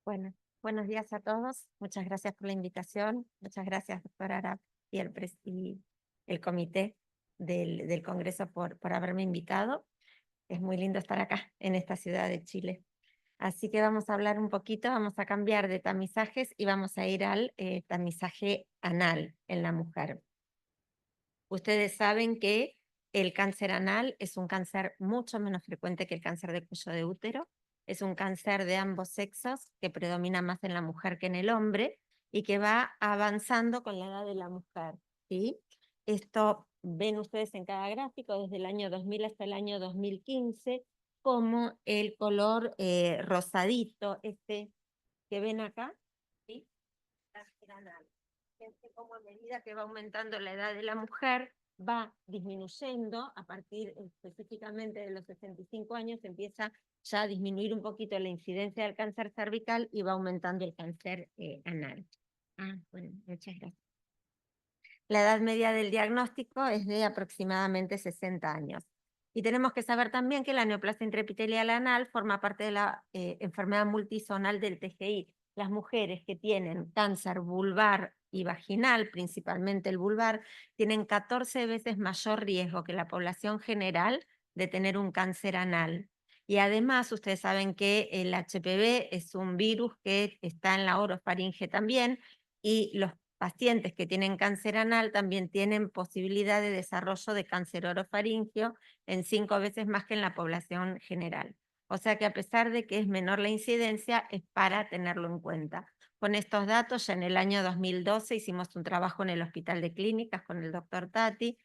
Bueno, buenos días a todos. Muchas gracias por la invitación. Muchas gracias, doctora Arap, y el comité del Congreso por haberme invitado. Es muy lindo estar acá, en esta ciudad de Chile. Así que vamos a hablar un poquito, vamos a cambiar de tamizajes y vamos a ir al tamizaje anal en la mujer. Ustedes saben que el cáncer anal es un cáncer mucho menos frecuente que el cáncer de cuello de útero. Es un cáncer de ambos sexos que predomina más en la mujer que en el hombre y que va avanzando con la edad de la mujer, ¿sí? Esto ven ustedes en cada gráfico desde el año 2000 hasta el año 2015, como el color rosadito, este que ven acá, ¿sí? Cáncer anal. Fíjense cómo a medida que va aumentando la edad de la mujer, va disminuyendo, a partir específicamente de los 65 años, empieza ya a disminuir un poquito la incidencia del cáncer cervical y va aumentando el cáncer anal. Bueno, muchas gracias. La edad media del diagnóstico es de aproximadamente 60 años. Y tenemos que saber también que la neoplasia intraepitelial anal forma parte de la enfermedad multisonal del TGI. Las mujeres que tienen cáncer vulvar y vaginal, principalmente el vulvar, tienen 14 veces mayor riesgo que la población general de tener un cáncer anal. Y además, ustedes saben que el HPV es un virus que está en la orofaringe también, y los pacientes que tienen cáncer anal también tienen posibilidad de desarrollo de cáncer orofaríngeo en 5 veces más que en la población general. O sea que a pesar de que es menor la incidencia, es para tenerlo en cuenta. Con estos datos, ya en el año 2012 hicimos un trabajo en el Hospital de Clínicas con el doctor Tati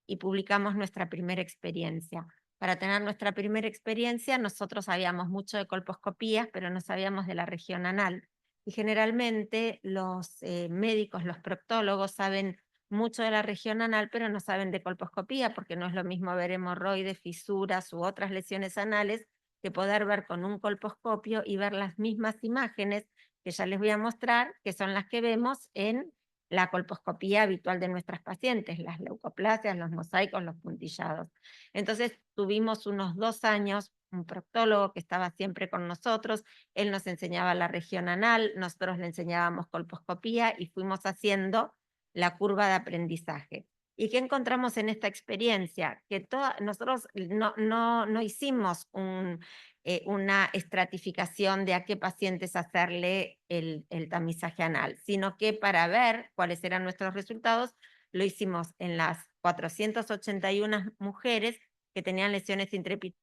y publicamos nuestra primera experiencia. Para tener nuestra primera experiencia, nosotros sabíamos mucho de colposcopías, pero no sabíamos de la región anal. Y generalmente los médicos, los proctólogos saben mucho de la región anal, pero no saben de colposcopía, porque no es lo mismo ver hemorroides, fisuras u otras lesiones anales que poder ver con un colposcopio y ver las mismas imágenes que ya les voy a mostrar, que son las que vemos en la colposcopía habitual de nuestras pacientes, las leucoplasias, los mosaicos, los puntillados. Entonces tuvimos unos 2 años un proctólogo que estaba siempre con nosotros. Él nos enseñaba la región anal, nosotros le enseñábamos colposcopía y fuimos haciendo la curva de aprendizaje. ¿Y qué encontramos en esta experiencia? Que nosotros no hicimos una estratificación de a qué pacientes hacerle el tamizaje anal, sino que para ver cuáles eran nuestros resultados, lo hicimos en las 481 mujeres que tenían lesiones intraepiteliales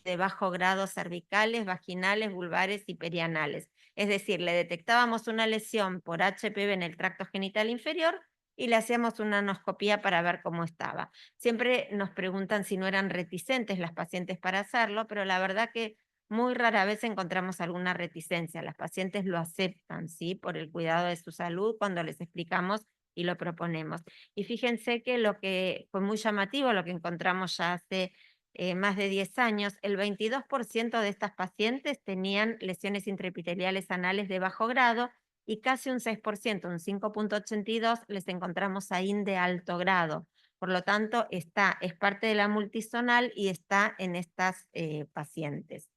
de bajo grado cervicales, vaginales, vulvares y perianales. Es decir, le detectábamos una lesión por HPV en el tracto genital inferior y le hacíamos una anoscopía para ver cómo estaba. Siempre nos preguntan si no eran reticentes las pacientes para hacerlo, pero la verdad que muy rara vez encontramos alguna reticencia. Las pacientes lo aceptan, ¿sí? Por el cuidado de su salud cuando les explicamos y lo proponemos. Y fíjense que lo que fue muy llamativo, lo que encontramos ya hace más de 10 años, el 22% de estas pacientes tenían lesiones intraepiteliales anales de bajo grado y casi un 6%, un 5,82, les encontramos ahí de alto grado. Por lo tanto, es parte de la multisonal y está en estas pacientes.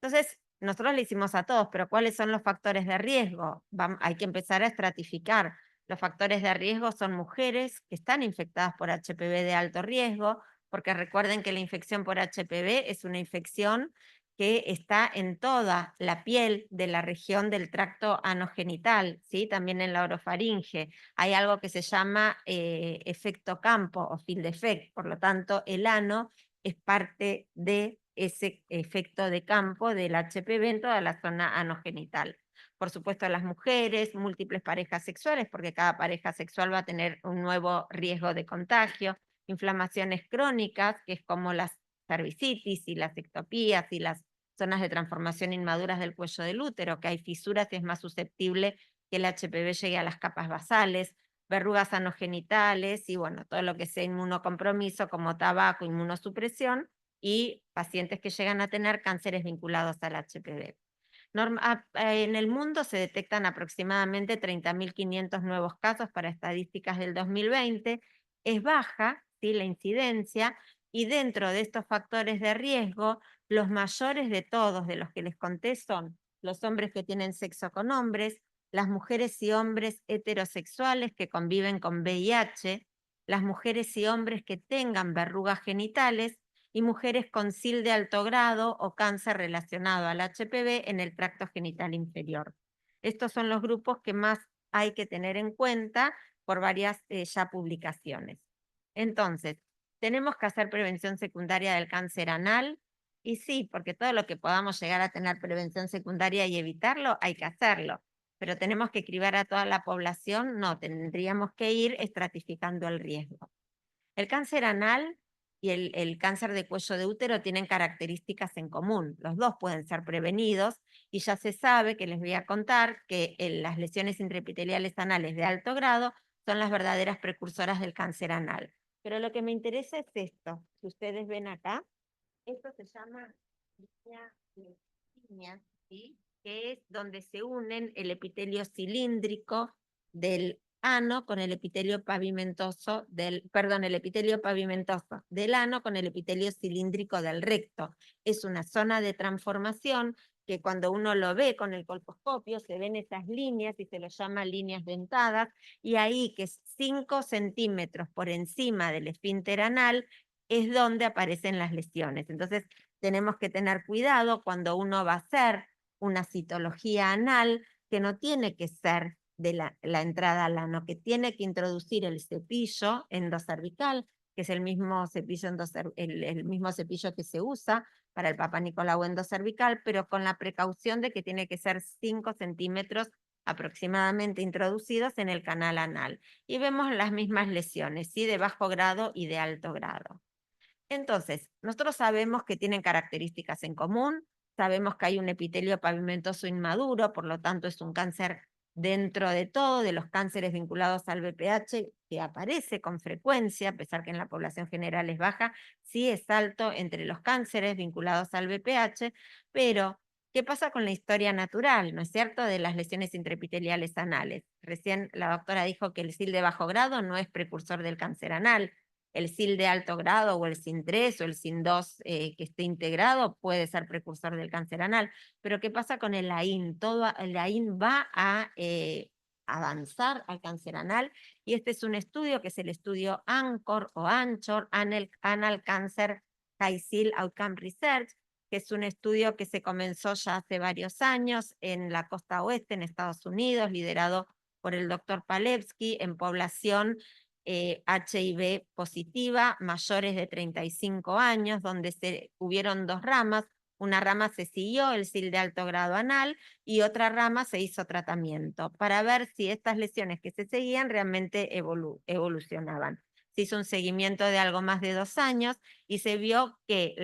Entonces, nosotros le hicimos a todos, pero ¿cuáles son los factores de riesgo? Hay que empezar a estratificar. Los factores de riesgo son mujeres que están infectadas por HPV de alto riesgo, porque recuerden que la infección por HPV es una infección que está en toda la piel de la región del tracto anogenital, ¿sí? También en la orofaringe. Hay algo que se llama efecto campo o field effect, por lo tanto, el ano es parte de ese efecto de campo del HPV en toda la zona anogenital. Por supuesto, las mujeres, múltiples parejas sexuales, porque cada pareja sexual va a tener un nuevo riesgo de contagio, inflamaciones crónicas, que es como las cervicitis y las ectopías y las zonas de transformación inmaduras del cuello del útero, que hay fisuras y es más susceptible que el HPV llegue a las capas basales, verrugas anogenitales y bueno, todo lo que sea inmunocompromiso como tabaco, inmunosupresión y pacientes que llegan a tener cánceres vinculados al HPV. En el mundo se detectan aproximadamente 30.500 nuevos casos para estadísticas del 2020. Es baja, ¿sí?, la incidencia, y dentro de estos factores de riesgo, los mayores de todos de los que les conté son los hombres que tienen sexo con hombres, las mujeres y hombres heterosexuales que conviven con VIH, las mujeres y hombres que tengan verrugas genitales y mujeres con SIL de alto grado o cáncer relacionado al HPV en el tracto genital inferior. Estos son los grupos que más hay que tener en cuenta por varias ya publicaciones. Entonces, tenemos que hacer prevención secundaria del cáncer anal, y sí, porque todo lo que podamos llegar a tener prevención secundaria y evitarlo, hay que hacerlo. Pero tenemos que cribar a toda la población, no, tendríamos que ir estratificando el riesgo. El cáncer anal y el cáncer de cuello de útero tienen características en común. Los dos pueden ser prevenidos y ya se sabe, que les voy a contar, que las lesiones intraepiteliales anales de alto grado son las verdaderas precursoras del cáncer anal. Pero lo que me interesa es esto, que ustedes ven acá. Esto se llama línea, ¿sí? Que es donde se unen el epitelio cilíndrico del ano con el epitelio pavimentoso el epitelio pavimentoso del ano con el epitelio cilíndrico del recto. Es una zona de transformación que cuando uno lo ve con el colposcopio se ven esas líneas y se lo llama líneas dentadas, y ahí, que es 5 centímetros por encima del esfínter anal, es donde aparecen las lesiones. Entonces, tenemos que tener cuidado cuando uno va a hacer una citología anal, que no tiene que ser de la entrada al ano, que tiene que introducir el cepillo endocervical, que es el mismo cepillo, el mismo cepillo que se usa para el Papá Nicolau endocervical, pero con la precaución de que tiene que ser 5 centímetros aproximadamente introducidos en el canal anal. Y vemos las mismas lesiones, ¿sí? De bajo grado y de alto grado. Entonces, nosotros sabemos que tienen características en común, sabemos que hay un epitelio pavimentoso inmaduro, por lo tanto es un cáncer dentro de todo, de los cánceres vinculados al BPH, que aparece con frecuencia, a pesar que en la población general es baja, sí es alto entre los cánceres vinculados al BPH, pero ¿qué pasa con la historia natural, no es cierto?, de las lesiones intraepiteliales anales? Recién la doctora dijo que el SIL de bajo grado no es precursor del cáncer anal. El SIL de alto grado o el SIN3 o el SIN2 que esté integrado puede ser precursor del cáncer anal. Pero ¿qué pasa con el AIN? El AIN va a avanzar al cáncer anal, y este es un estudio que es el estudio ANCHOR o ANCHOR, Anal Cancer High SIL Outcome Research, que es un estudio que se comenzó ya hace varios años en la costa oeste, en Estados Unidos, liderado por el doctor Palevsky, en población HIV positiva, mayores de 35 años, donde hubieron dos ramas. Una rama se siguió el SIL de alto grado anal y otra rama se hizo tratamiento para ver si estas lesiones que se seguían realmente evolucionaban. Se hizo un seguimiento de algo más de 2 años y se vio que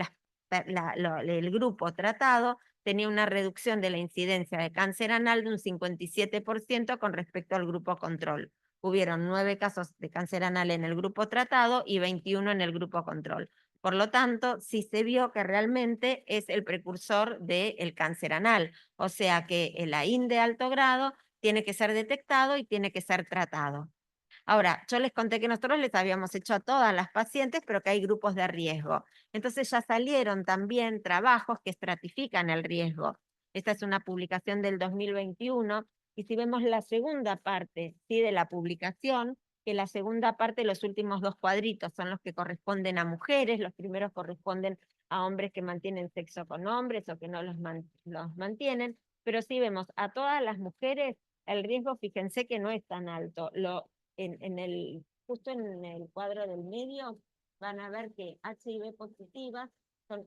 el grupo tratado tenía una reducción de la incidencia de cáncer anal de un 57% con respecto al grupo control. Hubieron 9 casos de cáncer anal en el grupo tratado y 21 en el grupo control. Por lo tanto, sí se vio que realmente es el precursor del cáncer anal, o sea que el AIN de alto grado tiene que ser detectado y tiene que ser tratado. Ahora, yo les conté que nosotros les habíamos hecho a todas las pacientes, pero que hay grupos de riesgo. Entonces ya salieron también trabajos que estratifican el riesgo. Esta es una publicación del 2021, y si vemos la segunda parte, ¿sí?, de la publicación, que la segunda parte, los últimos 2 cuadritos son los que corresponden a mujeres, los primeros corresponden a hombres que mantienen sexo con hombres o que no los mantienen, pero si vemos a todas las mujeres, el riesgo, fíjense que no es tan alto. Justo en el cuadro del medio van a ver que HIV positivas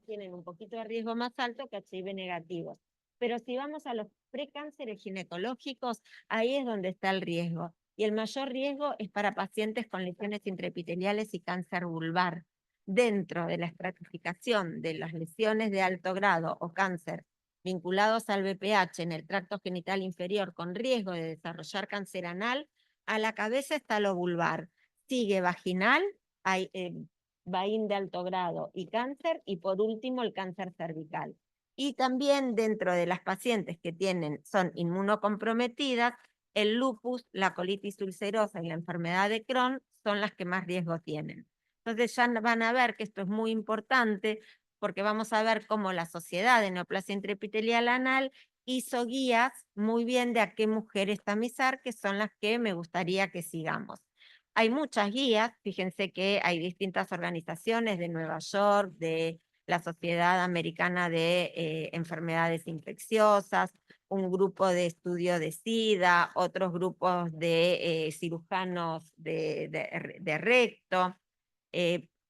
tienen un poquito de riesgo más alto que HIV negativos. Pero si vamos a los precánceres ginecológicos, ahí es donde está el riesgo. Y el mayor riesgo es para pacientes con lesiones intraepiteliales y cáncer vulvar. Dentro de la estratificación de las lesiones de alto grado o cáncer vinculados al BPH en el tracto genital inferior con riesgo de desarrollar cáncer anal, a la cabeza está lo vulvar, sigue vaginal, hay VAIN de alto grado y cáncer, y por último el cáncer cervical. Y también dentro de las pacientes que son inmunocomprometidas, el lupus, la colitis ulcerosa y la enfermedad de Crohn son las que más riesgo tienen. Entonces ya van a ver que esto es muy importante, porque vamos a ver cómo la sociedad de neoplasia intraepitelial anal hizo guías muy bien de a qué mujeres tamizar, que son las que me gustaría que sigamos. Hay muchas guías, fíjense que hay distintas organizaciones de Nueva York, de la Sociedad Americana de Enfermedades Infecciosas, un grupo de estudio de SIDA, otros grupos de cirujanos de recto.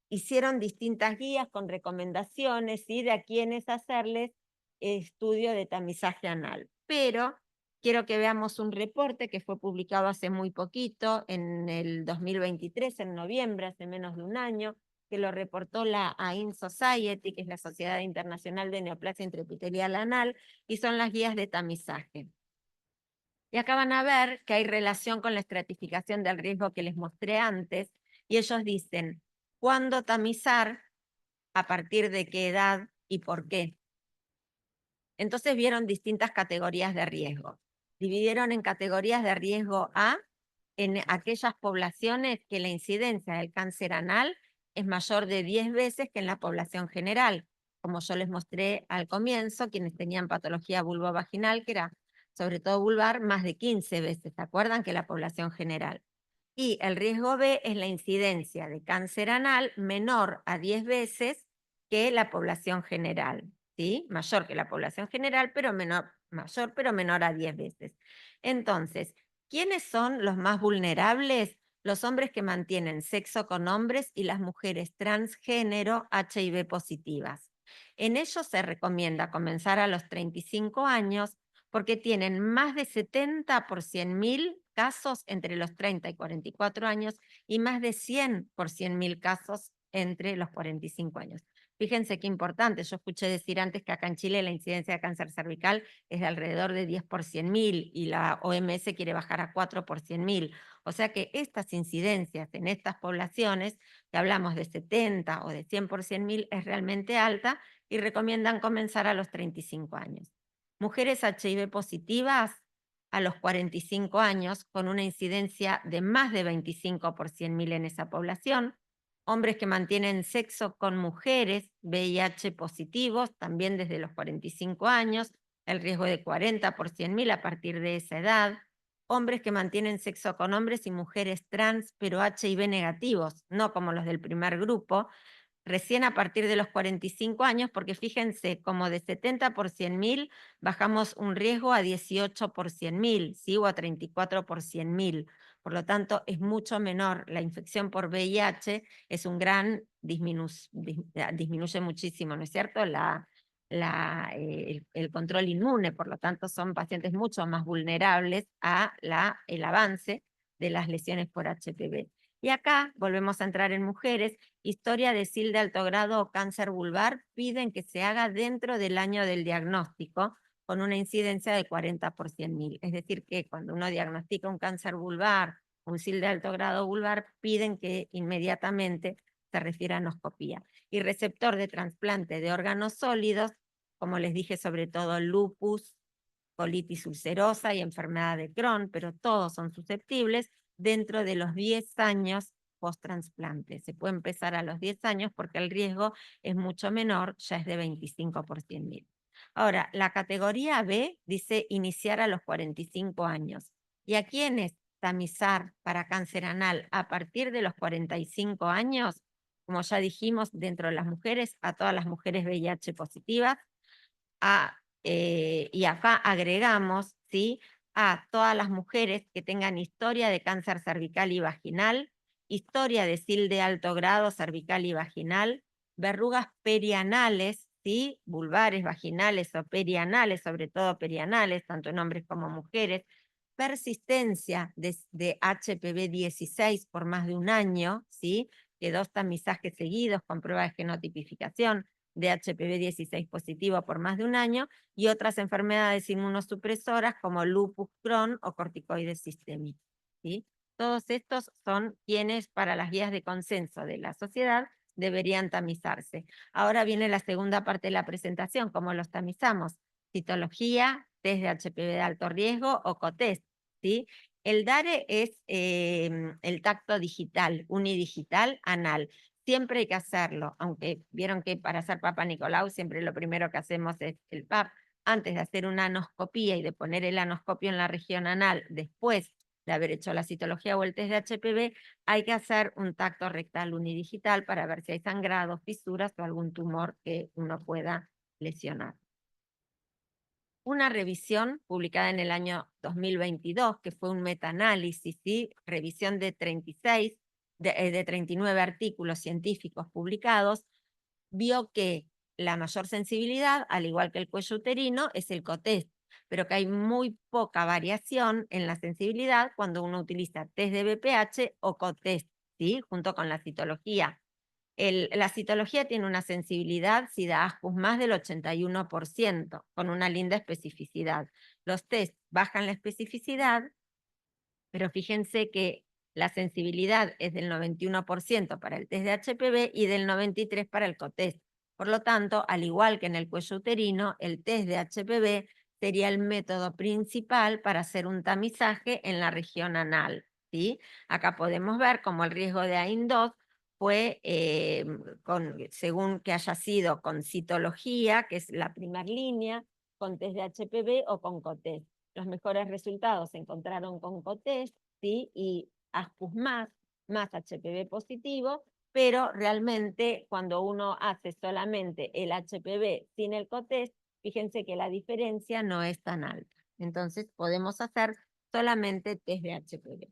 Hicieron distintas guías con recomendaciones y de a quiénes hacerles estudio de tamizaje anal. Pero quiero que veamos un reporte que fue publicado hace muy poquito, en el 2023, en noviembre, hace menos de un año, que lo reportó la AIN Society, que es la Sociedad Internacional de Neoplasia Intraepitelial Anal, y son las guías de tamizaje. Y acá van a ver que hay relación con la estratificación del riesgo que les mostré antes, y ellos dicen, ¿cuándo tamizar? ¿A partir de qué edad y por qué? Entonces vieron distintas categorías de riesgo. Dividieron en categorías de riesgo A, en aquellas poblaciones que la incidencia del cáncer anal es mayor de 10 veces que en la población general. Como yo les mostré al comienzo, quienes tenían patología vulvovaginal, que era sobre todo vulvar, más de 15 veces, ¿se acuerdan? Que la población general. Y el riesgo B es la incidencia de cáncer anal menor a 10 veces que la población general. ¿Sí? Mayor que la población general, pero mayor, pero menor a 10 veces. Entonces, ¿quiénes son los más vulnerables? Los hombres que mantienen sexo con hombres y las mujeres transgénero HIV positivas. En ellos se recomienda comenzar a los 35 años porque tienen más de 70 por 100.000 casos entre los 30 y 44 años y más de 100 por 100.000 casos entre los 45 años. Fíjense qué importante, yo escuché decir antes que acá en Chile la incidencia de cáncer cervical es de alrededor de 10 por 100.000 y la OMS quiere bajar a 4 por 100.000. O sea que estas incidencias en estas poblaciones, que hablamos de 70 o de 100 por 100.000, es realmente alta y recomiendan comenzar a los 35 años. Mujeres HIV positivas a los 45 años, con una incidencia de más de 25 por 100.000 en esa población. Hombres que mantienen sexo con mujeres VIH positivos, también desde los 45 años, el riesgo de 40 por 100.000 a partir de esa edad. Hombres que mantienen sexo con hombres y mujeres trans, pero HIV negativos, no como los del primer grupo, recién a partir de los 45 años, porque fíjense, como de 70 por 100.000 bajamos un riesgo a 18 por 100.000, ¿sí? O a 34 por 100.000. Por lo tanto, es mucho menor. La infección por VIH es un gran, disminuye muchísimo, ¿no es cierto? El control inmune, por lo tanto, son pacientes mucho más vulnerables a el avance de las lesiones por HPV. Y acá volvemos a entrar en mujeres. Historia de SIL de alto grado o cáncer vulvar piden que se haga dentro del año del diagnóstico con una incidencia de 40 por 100.000. Es decir, que cuando uno diagnostica un cáncer vulvar, un SIL de alto grado vulvar, piden que inmediatamente se refiera a anoscopía. Y receptor de trasplante de órganos sólidos, como les dije, sobre todo lupus, colitis ulcerosa y enfermedad de Crohn, pero todos son susceptibles dentro de los 10 años post-trasplante. Se puede empezar a los 10 años porque el riesgo es mucho menor, ya es de 25 por 100.000. Ahora, la categoría B dice iniciar a los 45 años. ¿Y a quiénes tamizar para cáncer anal a partir de los 45 años? Como ya dijimos, dentro de las mujeres, a todas las mujeres VIH positivas, y acá agregamos, ¿sí?, a todas las mujeres que tengan historia de cáncer cervical y vaginal, historia de SIL de alto grado cervical y vaginal, verrugas perianales, ¿sí?, vulvares, vaginales o perianales, sobre todo perianales, tanto en hombres como mujeres, persistencia de HPV 16 por más de un año, ¿sí?, que 2 tamizajes seguidos con prueba de genotipificación de HPV 16 positivo por más de un año, y otras enfermedades inmunosupresoras como lupus, Crohn o corticoides sistémicos, ¿sí? Todos estos son quienes para las guías de consenso de la sociedad deberían tamizarse. Ahora viene la segunda parte de la presentación, ¿cómo los tamizamos? Citología, test de HPV de alto riesgo o cotest, ¿sí? El DARE es el tacto digital, unidigital, anal. Siempre hay que hacerlo, aunque vieron que para hacer Papa Nicolau siempre lo primero que hacemos es el PAP, antes de hacer una anoscopía y de poner el anoscopio en la región anal, después de haber hecho la citología o el test de HPV, hay que hacer un tacto rectal unidigital para ver si hay sangrado, fisuras o algún tumor que uno pueda lesionar. Una revisión publicada en el año 2022, que fue un metaanálisis, ¿sí? Revisión de 39 artículos científicos publicados, vio que la mayor sensibilidad, al igual que el cuello uterino, es el cotest, pero que hay muy poca variación en la sensibilidad cuando uno utiliza test de BPH o cotest, ¿sí? Junto con la citología. La citología tiene una sensibilidad, si da ASCUS, más del 81%, con una linda especificidad. Los test bajan la especificidad, pero fíjense que la sensibilidad es del 91% para el test de HPV y del 93% para el cotest. Por lo tanto, al igual que en el cuello uterino, el test de HPV sería el método principal para hacer un tamizaje en la región anal, ¿sí? Acá podemos ver cómo el riesgo de AIN2 fue, según que haya sido con citología, que es la primera línea, con test de HPV o con cotest. Los mejores resultados se encontraron con cotest, ¿sí? Y ASCUS más HPV positivo, pero realmente cuando uno hace solamente el HPV sin el cotest, fíjense que la diferencia no es tan alta. Entonces podemos hacer solamente test de HPV.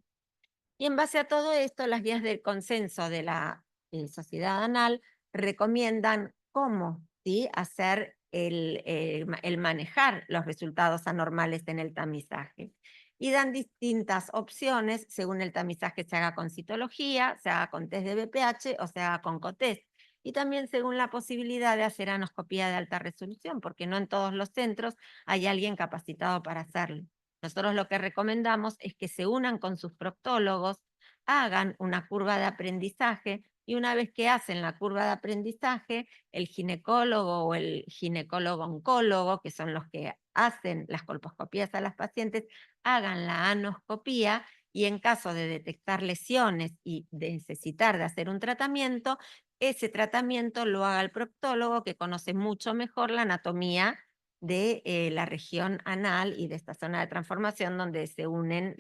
Y en base a todo esto, las guías del consenso de la Sociedad Anal recomiendan cómo, ¿sí?, hacer el manejar los resultados anormales en el tamizaje. Y dan distintas opciones según el tamizaje se haga con citología, se haga con test de BPH o se haga con cotest. Y también según la posibilidad de hacer anoscopía de alta resolución, porque no en todos los centros hay alguien capacitado para hacerlo. Nosotros lo que recomendamos es que se unan con sus proctólogos, hagan una curva de aprendizaje y una vez que hacen la curva de aprendizaje, el ginecólogo o el ginecólogo-oncólogo, que son los que hacen las colposcopías a las pacientes, hagan la anoscopía y en caso de detectar lesiones y de necesitar de hacer un tratamiento, ese tratamiento lo haga el proctólogo que conoce mucho mejor la anatomía de la región anal y de esta zona de transformación donde se unen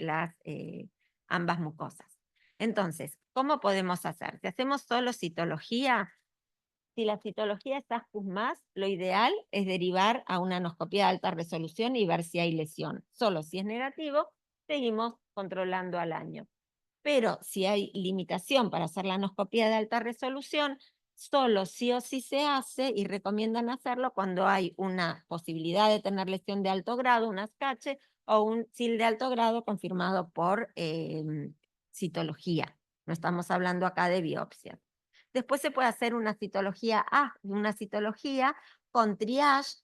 ambas mucosas. Entonces, ¿cómo podemos hacer? Si hacemos solo citología, si la citología es ASCUS más, lo ideal es derivar a una anoscopía de alta resolución y ver si hay lesión. Solo si es negativo, seguimos controlando al año. Pero si hay limitación para hacer la anoscopía de alta resolución, solo sí o sí se hace y recomiendan hacerlo cuando hay una posibilidad de tener lesión de alto grado, un ASCACHE o un SIL de alto grado confirmado por citología. No estamos hablando acá de biopsia. Después se puede hacer una citología con triage,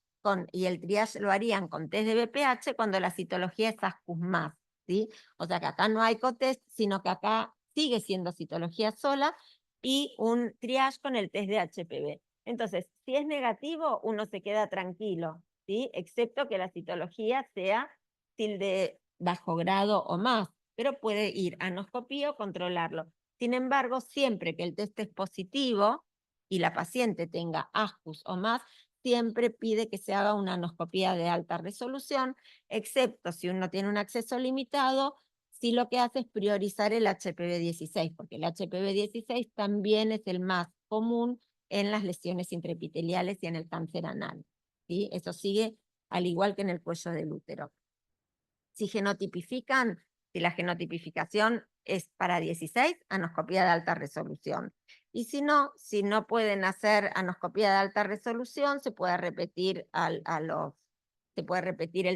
y el triage lo harían con test de BPH cuando la citología es ASCUS más, ¿sí? O sea que acá no hay cotest, sino que acá sigue siendo citología sola y un triage con el test de HPV. Entonces, si es negativo, uno se queda tranquilo, ¿sí? Excepto que la citología sea de bajo grado o más, pero puede ir a anoscopía o controlarlo. Sin embargo, siempre que el test es positivo y la paciente tenga ASCUS o más, siempre pide que se haga una anoscopía de alta resolución, excepto si uno tiene un acceso limitado, si lo que hace es priorizar el HPV-16, porque el HPV-16 también es el más común en las lesiones intraepiteliales y en el cáncer anal, ¿sí? Eso sigue al igual que en el cuello del útero. Si genotipifican, si la genotipificación es para 16, anoscopía de alta resolución. Y si no pueden hacer anoscopía de alta resolución, se puede repetir el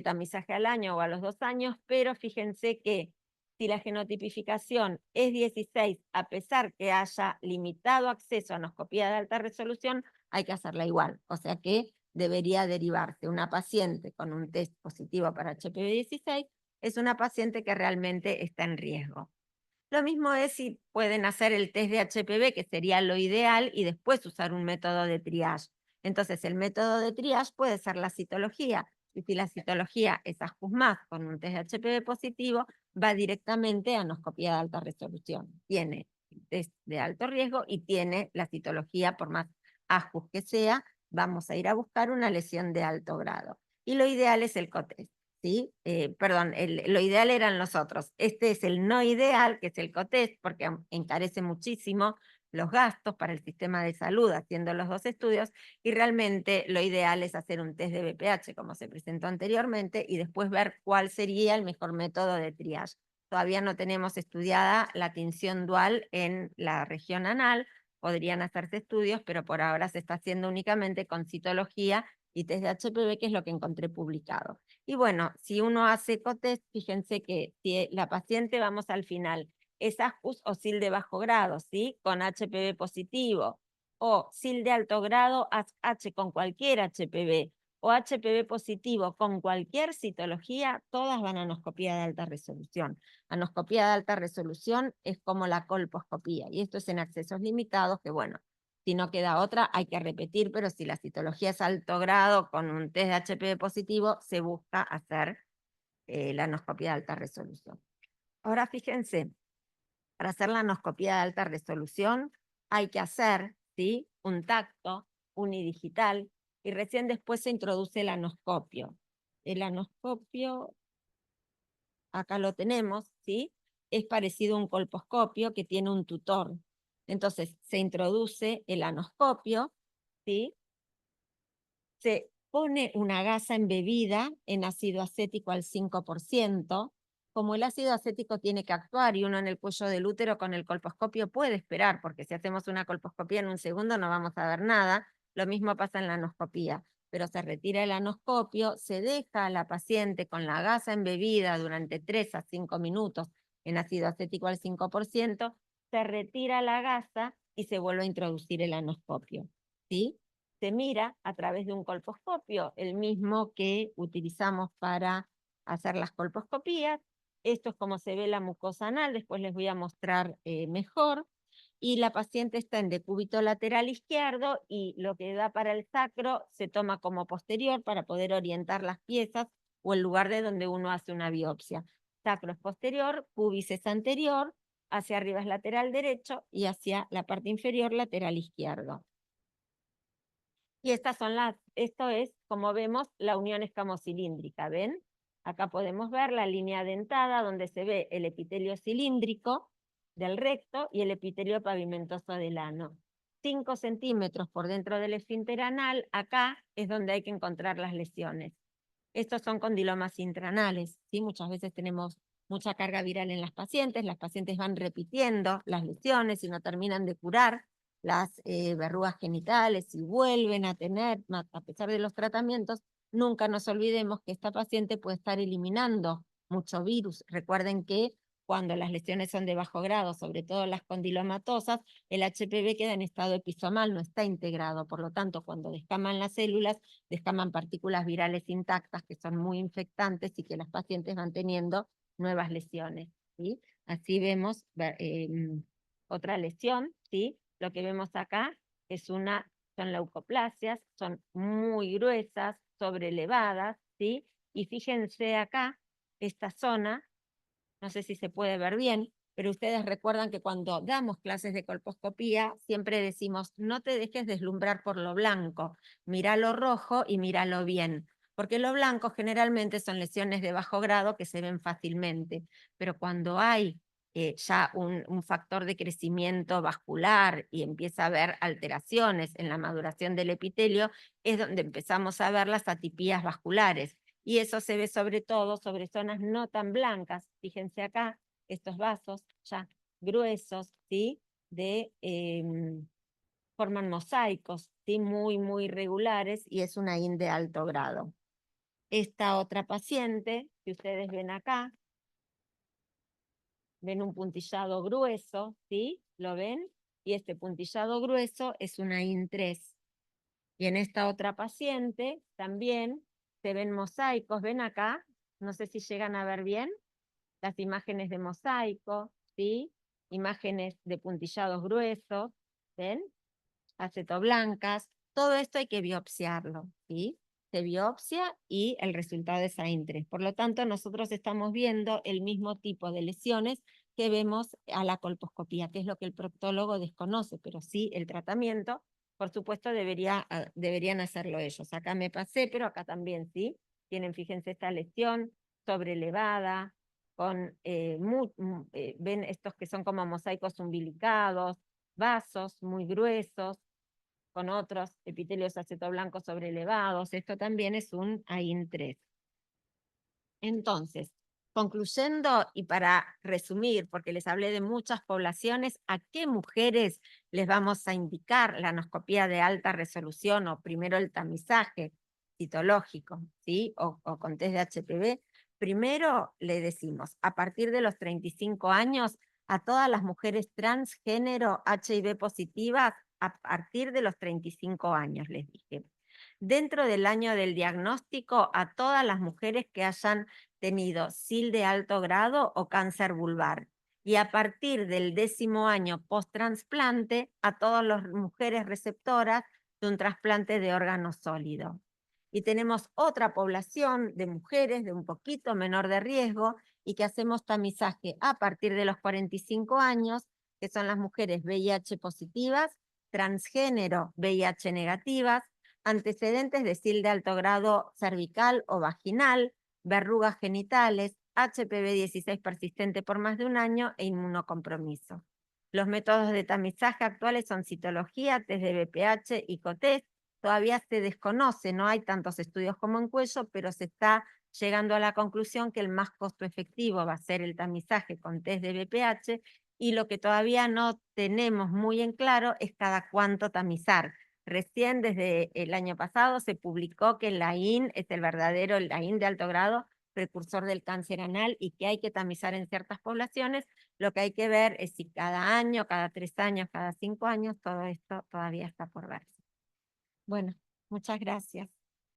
tamizaje al año o a los 2 años, pero fíjense que si la genotipificación es 16, a pesar que haya limitado acceso a anoscopía de alta resolución, hay que hacerla igual. O sea que debería derivarse una paciente con un test positivo para HPV-16, es una paciente que realmente está en riesgo. Lo mismo es si pueden hacer el test de HPV, que sería lo ideal, y después usar un método de triage. Entonces, el método de triage puede ser la citología, y si la citología es ASCUS más con un test de HPV positivo, va directamente a anoscopía de alta resolución. Tiene el test de alto riesgo y tiene la citología, por más ASCUS que sea, vamos a ir a buscar una lesión de alto grado. y lo ideal es el COTES, ¿sí? Perdón, lo ideal eran los otros. Este es el no ideal, que es el COTES, porque encarece muchísimo los gastos para el sistema de salud haciendo los dos estudios, y realmente lo ideal es hacer un test de BPH, como se presentó anteriormente, y después ver cuál sería el mejor método de triage. Todavía no tenemos estudiada la tinción dual en la región anal, podrían hacerse estudios, pero por ahora se está haciendo únicamente con citología y test de HPV, que es lo que encontré publicado. Y bueno, si uno hace COTES, fíjense que si la paciente, vamos al final, es ASCUS o SIL de bajo grado, ¿sí? Con HPV positivo, o SIL de alto grado, H con cualquier HPV, o HPV positivo con cualquier citología, todas van a anoscopía de alta resolución. Anoscopía de alta resolución es como la colposcopía, y esto es en accesos limitados, que bueno, si no queda otra, hay que repetir, pero si la citología es alto grado con un test de HPV positivo, se busca hacer la anoscopía de alta resolución. Ahora fíjense, para hacer la anoscopía de alta resolución hay que hacer, ¿sí?, un tacto unidigital, y recién después se introduce el anoscopio. El anoscopio, acá lo tenemos, ¿sí? Es parecido a un colposcopio que tiene un tutor. Entonces se introduce el anoscopio, ¿sí? Se pone una gasa embebida en ácido acético al 5%. Como el ácido acético tiene que actuar y uno en el cuello del útero con el colposcopio puede esperar, porque si hacemos una colposcopía en un segundo no vamos a ver nada, lo mismo pasa en la anoscopía, pero se retira el anoscopio, se deja a la paciente con la gasa embebida durante 3 a 5 minutos en ácido acético al 5%, se retira la gasa y se vuelve a introducir el anoscopio, ¿sí? Se mira a través de un colposcopio, el mismo que utilizamos para hacer las colposcopías. Esto es como se ve la mucosa anal, después les voy a mostrar mejor. Y la paciente está en decúbito lateral izquierdo, y lo que da para el sacro se toma como posterior para poder orientar las piezas o el lugar de donde uno hace una biopsia. Sacro es posterior, pubis es anterior, hacia arriba es lateral derecho y hacia la parte inferior lateral izquierdo. Y esto es, como vemos, la unión escamocilíndrica, ¿ven? Acá podemos ver la línea dentada donde se ve el epitelio cilíndrico del recto y el epitelio pavimentoso del ano. 5 centímetros por dentro del esfínter anal, acá es donde hay que encontrar las lesiones. Estos son condilomas intranales, ¿sí? Muchas veces tenemos mucha carga viral en las pacientes van repitiendo las lesiones y no terminan de curar las verrugas genitales y vuelven a tener, a pesar de los tratamientos. Nunca nos olvidemos que esta paciente puede estar eliminando mucho virus. Recuerden que cuando las lesiones son de bajo grado, sobre todo las condilomatosas, el HPV queda en estado episomal, no está integrado. Por lo tanto, cuando descaman las células, descaman partículas virales intactas que son muy infectantes y que las pacientes van teniendo nuevas lesiones, ¿sí? Así vemos otra lesión, ¿sí? Lo que vemos acá son leucoplasias, son muy gruesas, sobreelevadas, ¿sí? Y fíjense acá, esta zona, no sé si se puede ver bien, pero ustedes recuerdan que cuando damos clases de colposcopía siempre decimos, no te dejes deslumbrar por lo blanco, mira lo rojo y míralo bien, porque lo blanco generalmente son lesiones de bajo grado que se ven fácilmente, pero cuando hay ya un factor de crecimiento vascular y empieza a haber alteraciones en la maduración del epitelio, es donde empezamos a ver las atipías vasculares. Y eso se ve sobre todo sobre zonas no tan blancas. Fíjense acá, estos vasos ya gruesos, ¿sí? Forman mosaicos, ¿sí? Muy, muy regulares, y es una IN de alto grado. Esta otra paciente, que ustedes ven acá, ven un puntillado grueso, ¿sí? ¿Lo ven? Y este puntillado grueso es una IN 3. Y en esta otra paciente también se ven mosaicos, ven acá, no sé si llegan a ver bien, las imágenes de mosaico, ¿sí? Imágenes de puntillados gruesos, ¿ven? Acetoblancas, todo esto hay que biopsiarlo, ¿sí? Se biopsia y el resultado es AIN3. Por lo tanto, nosotros estamos viendo el mismo tipo de lesiones que vemos a la colposcopía, que es lo que el proctólogo desconoce, pero sí el tratamiento, por supuesto, deberían hacerlo ellos. Acá me pasé, pero acá también, ¿sí? tienen, fíjense, esta lesión sobrelevada, con, ven estos que son como mosaicos umbilicados, vasos muy gruesos, con otros epitelios acetoblancos sobrelevados. Esto también es un AIN 3. Entonces, concluyendo y para resumir, porque les hablé de muchas poblaciones, ¿a qué mujeres les vamos a indicar la anoscopía de alta resolución o primero el tamizaje citológico, ¿sí? O con test de HPV? Primero le decimos, a partir de los 35 años, a todas las mujeres transgénero HIV positivas, a partir de los 35 años, les dije. Dentro del año del diagnóstico, a todas las mujeres que hayan tenido SIL de alto grado o cáncer vulvar. Y a partir del 10º año post-trasplante, a todas las mujeres receptoras de un trasplante de órgano sólido. Y tenemos otra población de mujeres de un poquito menor de riesgo y que hacemos tamizaje a partir de los 45 años, que son las mujeres VIH positivas, transgénero VIH negativas, antecedentes de SIL de alto grado cervical o vaginal, verrugas genitales, HPV-16 persistente por más de un año e inmunocompromiso. Los métodos de tamizaje actuales son citología, test de BPH y COTEST. Todavía se desconoce, no hay tantos estudios como en cuello, pero se está llegando a la conclusión que el más costo efectivo va a ser el tamizaje con test de BPH, y lo que todavía no tenemos muy en claro es cada cuánto tamizar. Recién desde el año pasado se publicó que el AIN es el verdadero, el AIN de alto grado, precursor del cáncer anal, y que hay que tamizar en ciertas poblaciones. Lo que hay que ver es si cada año, cada 3 años, cada 5 años, todo esto todavía está por verse. Bueno, muchas gracias.